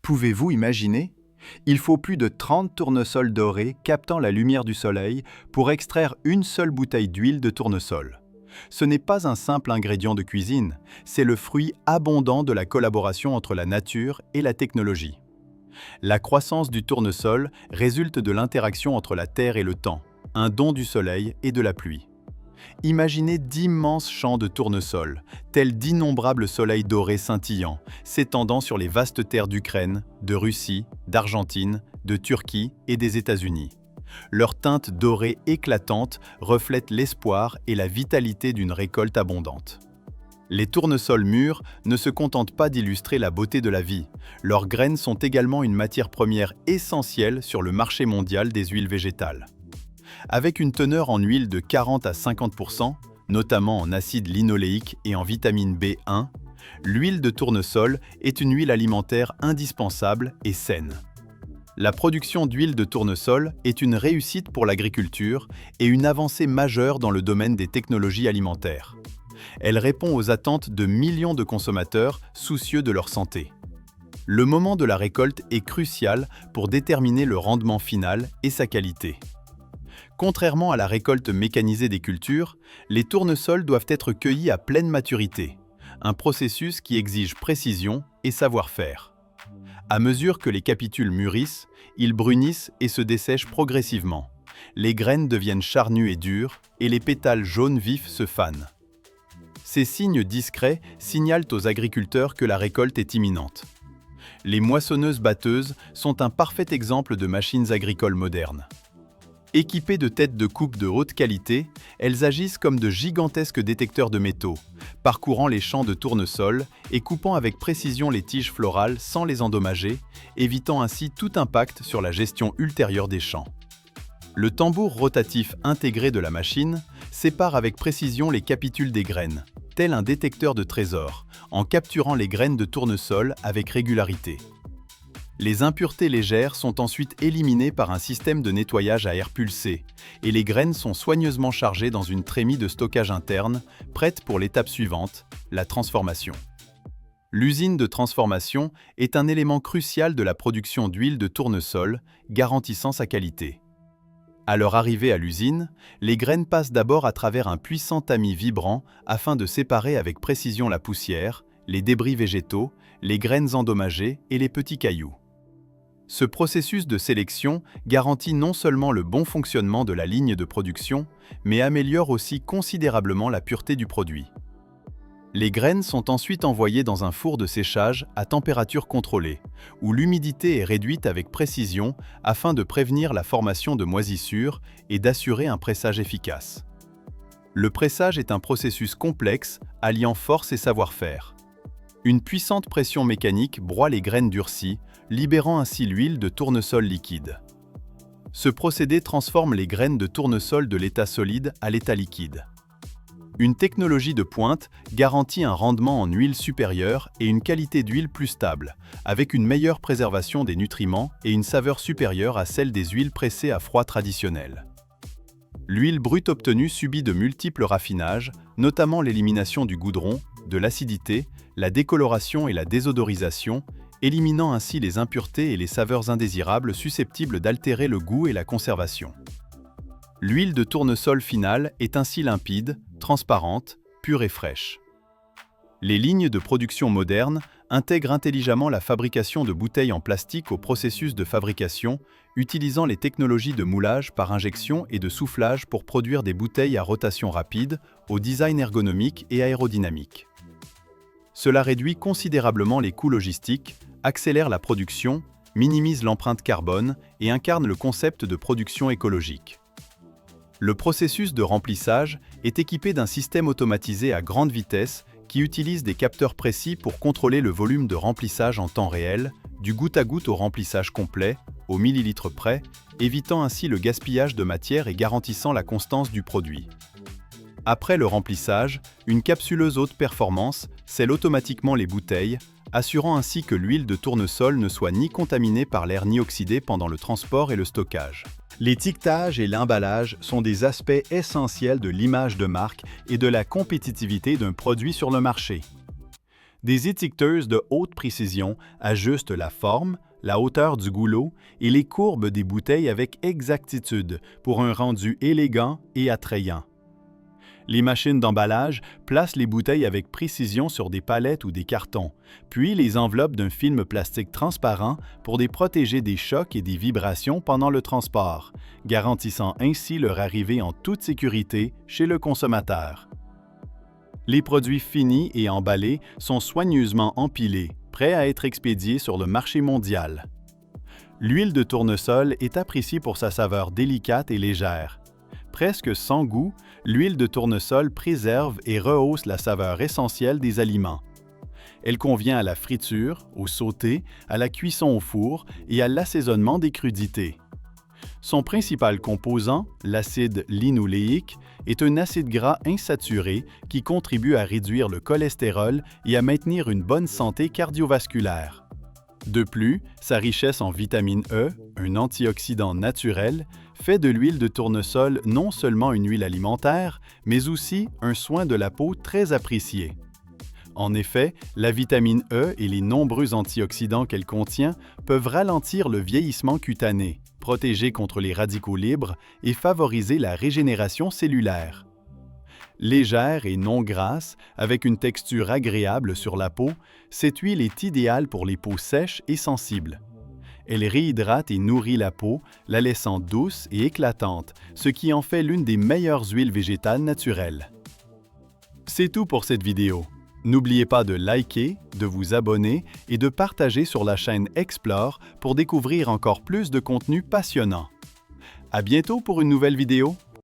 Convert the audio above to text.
Pouvez-vous imaginer? Il faut plus de 30 tournesols dorés captant la lumière du soleil pour extraire une seule bouteille d'huile de tournesol. Ce n'est pas un simple ingrédient de cuisine, c'est le fruit abondant de la collaboration entre la nature et la technologie. La croissance du tournesol résulte de l'interaction entre la terre et le temps, un don du soleil et de la pluie. Imaginez d'immenses champs de tournesol, tels d'innombrables soleils dorés scintillants, s'étendant sur les vastes terres d'Ukraine, de Russie, d'Argentine, de Turquie et des États-Unis. Leur teinte dorée éclatante reflète l'espoir et la vitalité d'une récolte abondante. Les tournesols mûrs ne se contentent pas d'illustrer la beauté de la vie. Leurs graines sont également une matière première essentielle sur le marché mondial des huiles végétales. Avec une teneur en huile de 40 à 50%, notamment en acide linoléique et en vitamine B1, l'huile de tournesol est une huile alimentaire indispensable et saine. La production d'huile de tournesol est une réussite pour l'agriculture et une avancée majeure dans le domaine des technologies alimentaires. Elle répond aux attentes de millions de consommateurs soucieux de leur santé. Le moment de la récolte est crucial pour déterminer le rendement final et sa qualité. Contrairement à la récolte mécanisée des cultures, les tournesols doivent être cueillis à pleine maturité, un processus qui exige précision et savoir-faire. À mesure que les capitules mûrissent, ils brunissent et se dessèchent progressivement. Les graines deviennent charnues et dures, et les pétales jaunes vifs se fanent. Ces signes discrets signalent aux agriculteurs que la récolte est imminente. Les moissonneuses-batteuses sont un parfait exemple de machines agricoles modernes. Équipées de têtes de coupe de haute qualité, elles agissent comme de gigantesques détecteurs de métaux, parcourant les champs de tournesol et coupant avec précision les tiges florales sans les endommager, évitant ainsi tout impact sur la gestion ultérieure des champs. Le tambour rotatif intégré de la machine sépare avec précision les capitules des graines, tel un détecteur de trésors, en capturant les graines de tournesol avec régularité. Les impuretés légères sont ensuite éliminées par un système de nettoyage à air pulsé, et les graines sont soigneusement chargées dans une trémie de stockage interne, prête pour l'étape suivante, la transformation. L'usine de transformation est un élément crucial de la production d'huile de tournesol, garantissant sa qualité. À leur arrivée à l'usine, les graines passent d'abord à travers un puissant tamis vibrant afin de séparer avec précision la poussière, les débris végétaux, les graines endommagées et les petits cailloux. Ce processus de sélection garantit non seulement le bon fonctionnement de la ligne de production, mais améliore aussi considérablement la pureté du produit. Les graines sont ensuite envoyées dans un four de séchage à température contrôlée, où l'humidité est réduite avec précision afin de prévenir la formation de moisissures et d'assurer un pressage efficace. Le pressage est un processus complexe, alliant force et savoir-faire. Une puissante pression mécanique broie les graines durcies, libérant ainsi l'huile de tournesol liquide. Ce procédé transforme les graines de tournesol de l'état solide à l'état liquide. Une technologie de pointe garantit un rendement en huile supérieur et une qualité d'huile plus stable, avec une meilleure préservation des nutriments et une saveur supérieure à celle des huiles pressées à froid traditionnelles. L'huile brute obtenue subit de multiples raffinages, notamment l'élimination du goudron, de l'acidité, la décoloration et la désodorisation, éliminant ainsi les impuretés et les saveurs indésirables susceptibles d'altérer le goût et la conservation. L'huile de tournesol finale est ainsi limpide, transparente, pure et fraîche. Les lignes de production modernes intègrent intelligemment la fabrication de bouteilles en plastique au processus de fabrication, utilisant les technologies de moulage par injection et de soufflage pour produire des bouteilles à rotation rapide, au design ergonomique et aérodynamique. Cela réduit considérablement les coûts logistiques, accélère la production, minimise l'empreinte carbone et incarne le concept de production écologique. Le processus de remplissage est équipé d'un système automatisé à grande vitesse qui utilise des capteurs précis pour contrôler le volume de remplissage en temps réel, du goutte à goutte au remplissage complet, au millilitre près, évitant ainsi le gaspillage de matière et garantissant la constance du produit. Après le remplissage, une capsuleuse haute performance scelle automatiquement les bouteilles, assurant ainsi que l'huile de tournesol ne soit ni contaminée par l'air ni oxydée pendant le transport et le stockage. L'étiquetage et l'emballage sont des aspects essentiels de l'image de marque et de la compétitivité d'un produit sur le marché. Des étiqueteuses de haute précision ajustent la forme, la hauteur du goulot et les courbes des bouteilles avec exactitude pour un rendu élégant et attrayant. Les machines d'emballage placent les bouteilles avec précision sur des palettes ou des cartons, puis les enveloppent d'un film plastique transparent pour les protéger des chocs et des vibrations pendant le transport, garantissant ainsi leur arrivée en toute sécurité chez le consommateur. Les produits finis et emballés sont soigneusement empilés, prêts à être expédiés sur le marché mondial. L'huile de tournesol est appréciée pour sa saveur délicate et légère. Presque sans goût, l'huile de tournesol préserve et rehausse la saveur essentielle des aliments. Elle convient à la friture, au sauté, à la cuisson au four et à l'assaisonnement des crudités. Son principal composant, l'acide linoléique, est un acide gras insaturé qui contribue à réduire le cholestérol et à maintenir une bonne santé cardiovasculaire. De plus, sa richesse en vitamine E, un antioxydant naturel, fait de l'huile de tournesol non seulement une huile alimentaire, mais aussi un soin de la peau très apprécié. En effet, la vitamine E et les nombreux antioxydants qu'elle contient peuvent ralentir le vieillissement cutané, protéger contre les radicaux libres et favoriser la régénération cellulaire. Légère et non grasse, avec une texture agréable sur la peau, cette huile est idéale pour les peaux sèches et sensibles. Elle réhydrate et nourrit la peau, la laissant douce et éclatante, ce qui en fait l'une des meilleures huiles végétales naturelles. C'est tout pour cette vidéo. N'oubliez pas de liker, de vous abonner et de partager sur la chaîne Explore pour découvrir encore plus de contenu passionnant. À bientôt pour une nouvelle vidéo!